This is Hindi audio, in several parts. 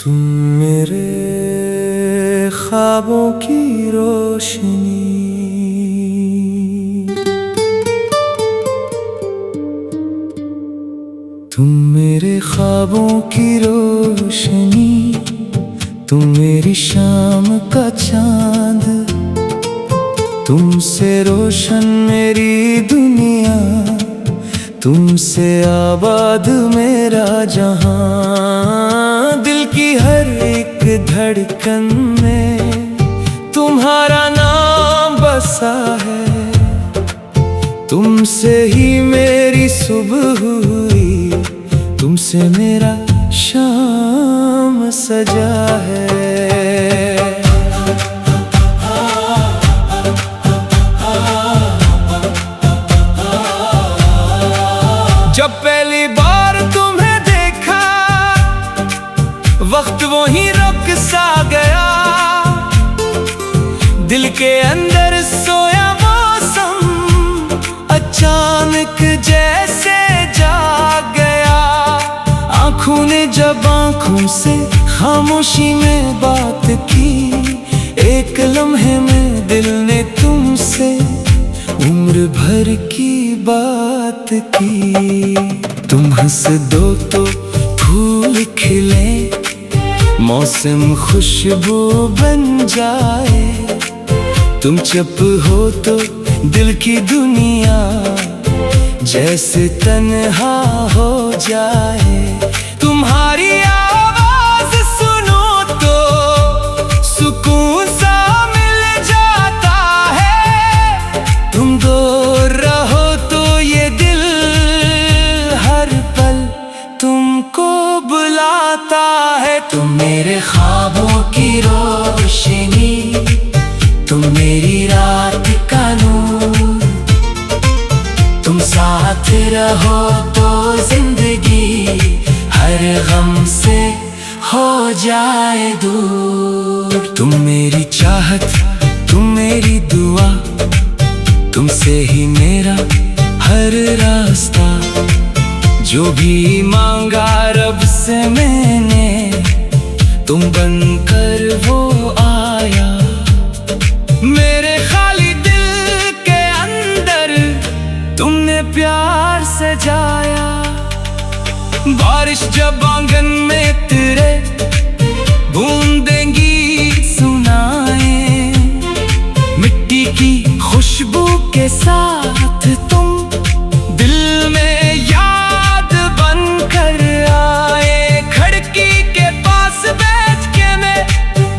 तुम मेरे ख्वाबों की रोशनी, तुम मेरे ख्वाबों की रोशनी, तुम मेरी शाम का चांद, तुमसे रोशन मेरी दुनिया, तुमसे आबाद मेरा जहां। दिल की हर एक धड़कन में तुम्हारा नाम बसा है, तुमसे ही मेरी सुबह हुई, तुमसे मेरा शाम सजा है। जब पहली बार तुम्हें देखा, वक्त वो ही रुक सा गया, दिल के अंदर सोया मौसम अचानक जैसे जाग गया। आंखों ने जब आंखों से खामोशी में बात की, एक लम्हे में दिल ने तुमसे उम्र भर की बात की। तुम हंस दो तो फूल खिले, मौसम खुशबू बन जाए, तुम चुप हो तो दिल की दुनिया जैसे तन्हा हो जाए। तुम्हारी आवाज सुनो तो सुकून सा मिल जाता है, तुम दूर रहो तो ये दिल हर पल तुमको बुलाता है। तुम मेरे ख्वाबों की रोशनी, तुम मेरी रात का नूर, तुम साथ रहो तो जिंदगी हर गम से हो जाए दूर। तुम मेरी चाहत, तुम मेरी दुआ, तुमसे ही मेरा हर रास्ता, जो भी मांगा रब से मैंने, तुम बनकर वो आया। मेरे खाली दिल के अंदर तुमने प्यार सजाया। बारिश जब आंगन में तेरे बूंदेंगी सुनाए, मिट्टी की खुशबू के साथ तुम दिल में याद बन कर आए। खिड़की के पास बैठ के मैं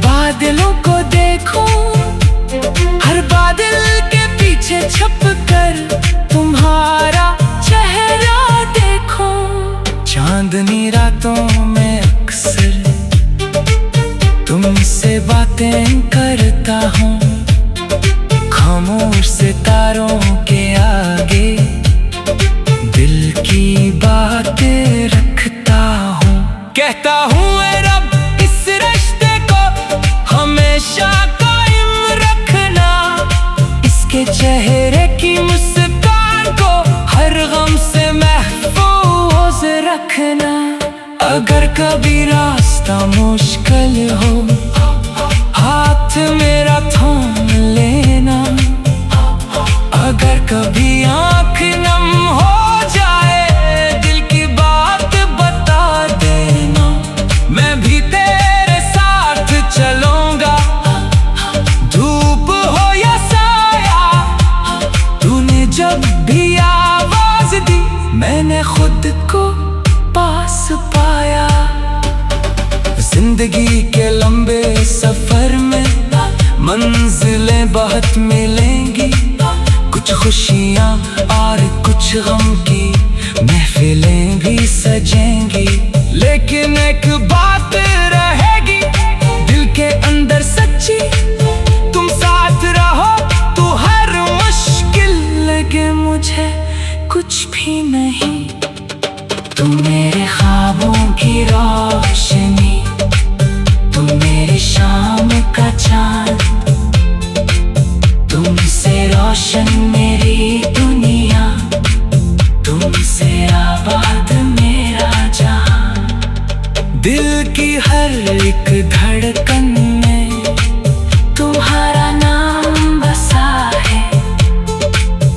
बादलों को देखूं, हर बादल के पीछे छुप कर तुम्हारा चेहरा देखूं। चांदनी रातों में अक्सर तुमसे बातें करता हूँ, खामोश सितारों के आगे दिल की बातें रखता हूँ। कहता हूँ ऐ रब इस रिश्ते को हमेशा कायम रखना, इसके चेहरे की मुस्कान को हर गम से महफूज रखना। अगर कभी रास्ता मुश्किल हो, हाथ मेरा थाम लेना, अगर कभी आँख नम हो जाए, दिल की बात बता देना, मैं भी तेरे साथ चलूंगा। धूप हो या साया, तूने जब भी आवाज दी, मैंने खुद को पास पाया। जिंदगी के लंबे सफर में मंजिलें बहुत मिलेंगी, कुछ खुशियाँ और कुछ गम की महफिलें भी सजेंगी। लेकिन एक बात रहेगी दिल के अंदर सच्ची, तुम साथ रहो तो हर मुश्किल लगे मुझे कुछ भी नहीं। तुम मेरे ख्वाबों की रोशनी, तुम मेरी शाम का चांद, तुमसे रोशन मेरी दुनिया, तुमसे आबाद मेरा जहां। दिल की हर एक धड़कन में तुम्हारा नाम बसा है।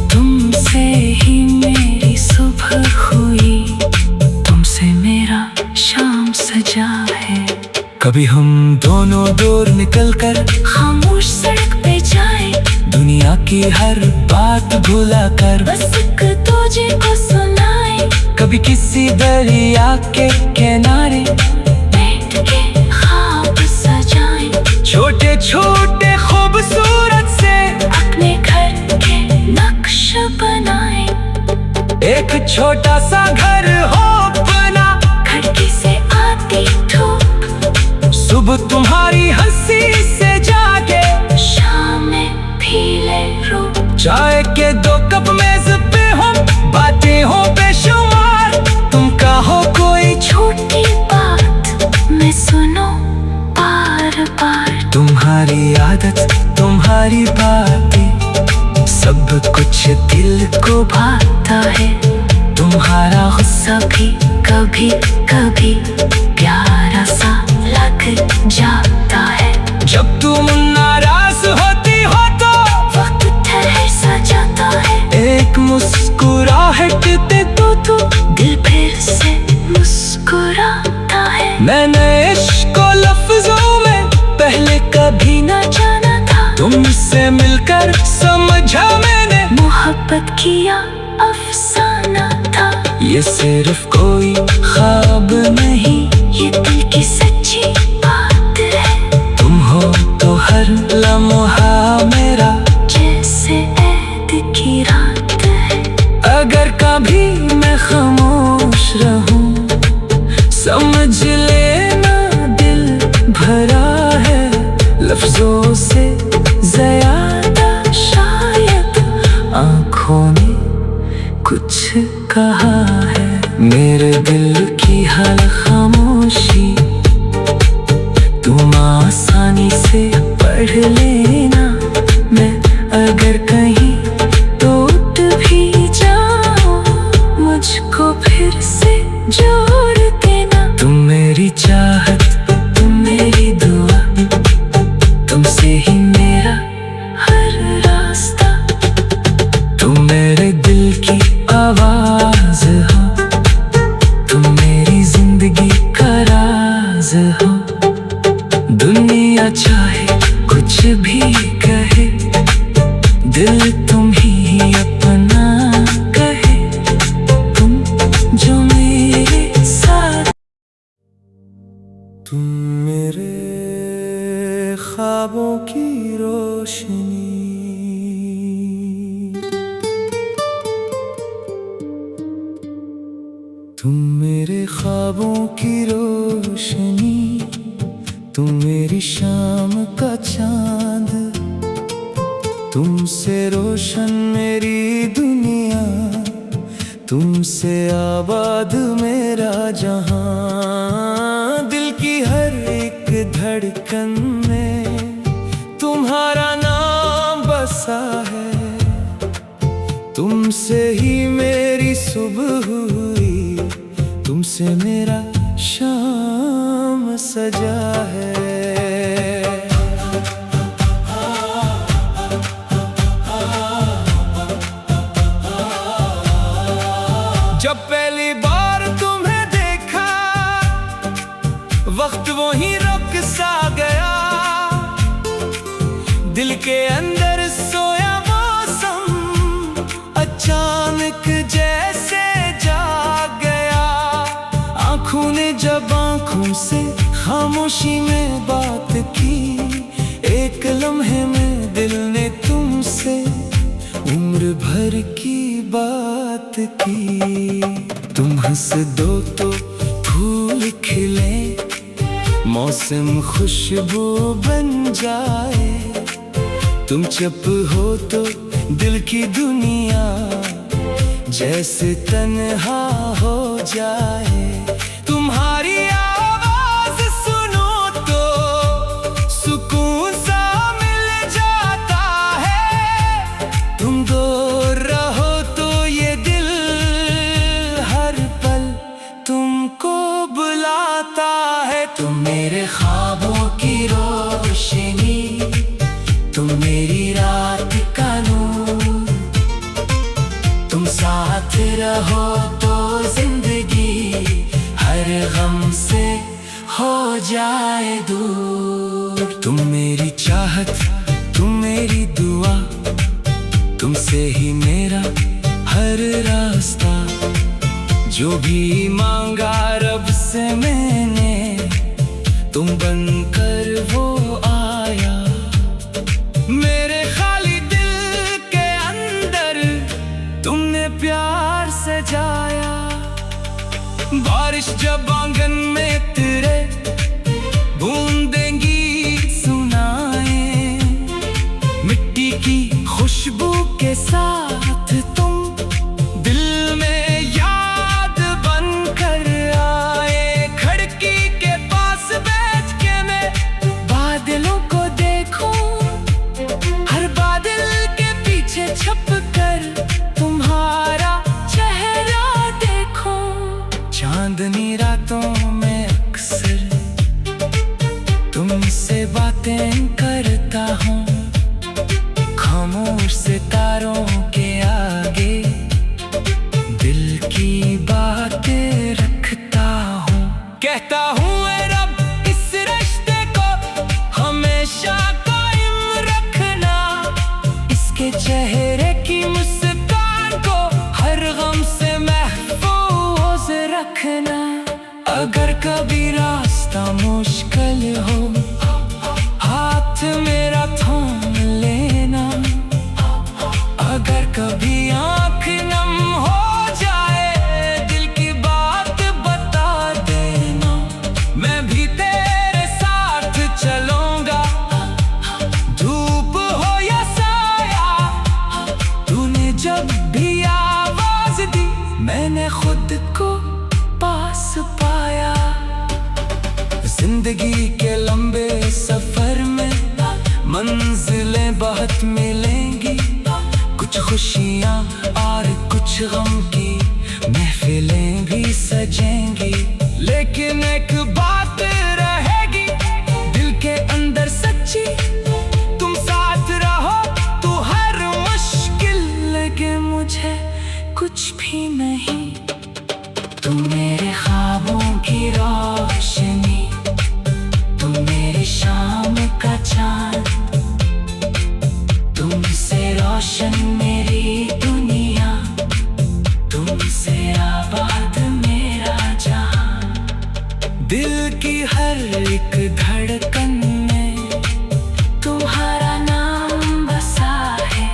तुमसे ही मेरी सुबह हुई, तुमसे मेरा शाम सजा है। कभी हम दोनों दूर निकलकर खामोश सड़क पे जाए, दुनिया की हर बात भुला कर बस एक दूजे को सुनाए। कभी किसी दरिया के किनारे बैठ के ख्वाब सजाए, छोटे छोटे खूबसूरत से अपने घर के नक्श बनाए। एक छोटा सा घर हो बना, खिड़की से आती धूप, सुबह तुम्हारी हंसी से जागे, शाम में पीले रूप। चाय के 2 कप मेज पे हो, बातें हो बेशुमार। तुम कहो कोई छोटी बात मैं सुनो बार बार। तुम्हारी आदत, तुम्हारी बातें, सब कुछ दिल को भाता है। तुम्हारा गुस्सा भी कभी कभी प्यारा सा लग जाता है। जब तुम नाराज होती हो तो वक्त ठहर सा जाता है। एक मुस्कुराहट दे तो दिल फिर से मुस्कुराता है। मैंने इश्क को लफ्जों में पहले कभी न जाना था, तुमसे मिलकर समझा मैंने, मोहब्बत किया अफसाना था। ये सिर्फ कोई ख्वाब नहीं, ये दिल की सच्ची बात है। तुम हो तो हर लम्हा मेरा जैसे ऐद की रात है। अगर कभी मैं खामोश रहूं, समझ लेना दिल भरा है लफ्जों से ज्यादा। शायद आँखों ने कुछ कहा है। मेरे दिल की हर खामोशी तुम आसानी से पढ़ लेना। मैं अगर कहीं टूट भी जाऊं, मुझको फिर से जोड़ देना। तुम मेरी चाहत, तुम मेरी दुआ, तुमसे ही मेरा हर रास्ता। तुम मेरे दिल की आवाज हो, तुम मेरी जिंदगी का राज हो। दुनिया चाहे कुछ भी कहे, दिल तुम ही अपना कहे। तुम जो मेरे साथ, तुम मेरे ख्वाबों की रोशनी, तुम मेरे ख्वाबों की रोशनी, तुम मेरी शाम का चांद। तुमसे रोशन मेरी दुनिया, तुमसे आबाद मेरा जहां। दिल की हर एक धड़कन में तुम्हारा नाम बसा है। तुमसे ही मेरी सुबह हुई, तुमसे मेरा शाम सजा है। जब पहली बार तुम्हें देखा, वक्त वो ही रुक सा गया। दिल के अंदर सोया मौसम अचानक जैसे जाग गया। आँखों ने जब आँखों से खामोशी में बात की, एक लम्हे में दिल ने तुमसे उम्र भर की बात की। तुम हंस दो तो फूल खिले, मौसम खुशबू बन जाए। तुम चुप हो तो दिल की दुनिया जैसे तन्हा हो जाए। तुम्हारी आवाज सुनो तो सुकून सा मिल जाता है। तुम दूर रहो तो ये दिल हर पल तुमको बुलाता तुम मेरे ख्वाबों की रोशनी, तुम मेरी रात का नूर। तुम साथ रहो तो जिंदगी हर गम से हो जाए दूर। तुम मेरी चाहत, तुम मेरी दुआ, तुमसे ही मेरा हर रास्ता। जो भी मांगा रब से मैंने, तुम बनकर वो आया। मेरे खाली दिल के अंदर तुमने प्यार सजाया। बारिश जब आंगन में तेरे बूंदेंगी सुनाए, मिट्टी की खुशबू के साथ तुम दिल में याद बनकर आए। खिड़की के पास बैठ के मैं बादलों को देखूं, हर बादल के पीछे छुप कर तुम्हारा चेहरा देखूं। चांदनी रातों में अक्सर तुमसे बातें करता हूँ, खामोश सितारों के आगे दिल की बातें रखता हूँ। कहता हूँ ऐ रब इस रिश्ते को हमेशा कायम रखना, इसके चेहरे की मुस्कान को हर गम से महफूज रखना। अगर कभी रास्ता मुश्किल हो, हाथ मेरा थाम लेना। अगर कभी आँख नम हो जाए, दिल की बात बता देना। मैं भी तेरे साथ चलूंगा, धूप हो या साया। तूने जब भी आवाज दी, मैंने खुद को पास पाया। जिंदगी के लंबे सफर में मंजिलें बहुत मिलेंगी, कुछ खुशियाँ और कुछ गम की महफिलें भी सजेंगी। लेकिन एक बात रहेगी दिल के अंदर सच्ची, तुम साथ रहो तो हर मुश्किल लगे मुझे कुछ भी नहीं। तुम मेरे ख्वाबों की रोशनी, तुम मेरी शाम का चांद। तुमसे रोशन मेरी दुनिया, तुमसे आबाद मेरा जहां। दिल की हर एक धड़कन में तुम्हारा नाम बसा है।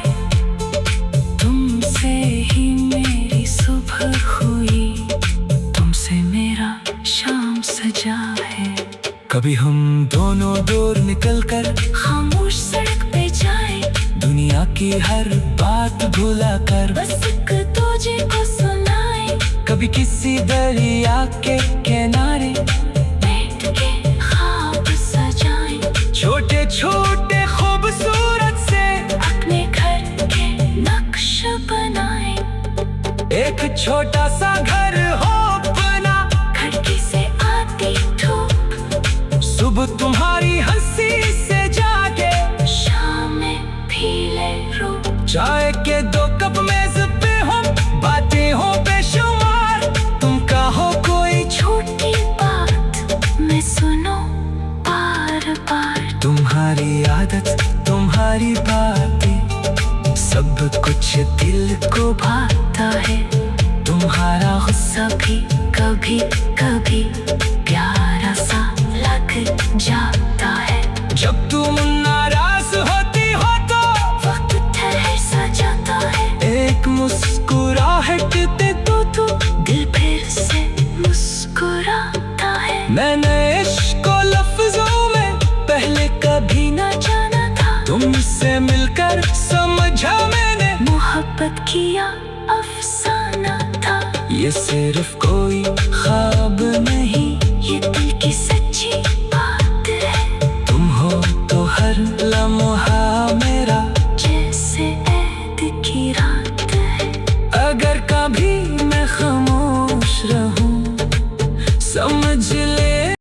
तुमसे ही मेरी सुबह हुई, तुमसे मेरा शाम सजा है। कभी हम दोनों दूर निकलकर खामोश सड़क पे जाए, दुनिया की हर बात भुला कर बस एक दूजे को सुनाए। कभी किसी दरिया के किनारे बैठ के ख्वाब सजाए, छोटे छोटे खूबसूरत से अपने घर के नक्श बनाए। एक छोटा सा घर हो बना, खिड़की से आती धूप, सुबह तुम्हारी हंसी से जागे। शाम में पीले रूप, चाय के 2 कप मेज पे हो, बातें हो बेशुमार। तुम कहो कोई छोटी बात मैं सुनो बार बार। तुम्हारी आदत, तुम्हारी बातें, सब कुछ दिल को भाता है। तुम्हारा गुस्सा भी कभी कभी प्यारा सा लग जाता है। जब तुम नाराज होती हो तो वक्त ठहर सा जाता है। एक मुस्कुराहट दे दो तो दिल फिर से मुस्कुराता है। मैंने इश्क को लफ्जों में पहले कभी न जाना था, तुमसे मिलकर समझा मैंने। मोहब्बत किया अफसाना था, ये सिर्फ कोई ख्वाब नहीं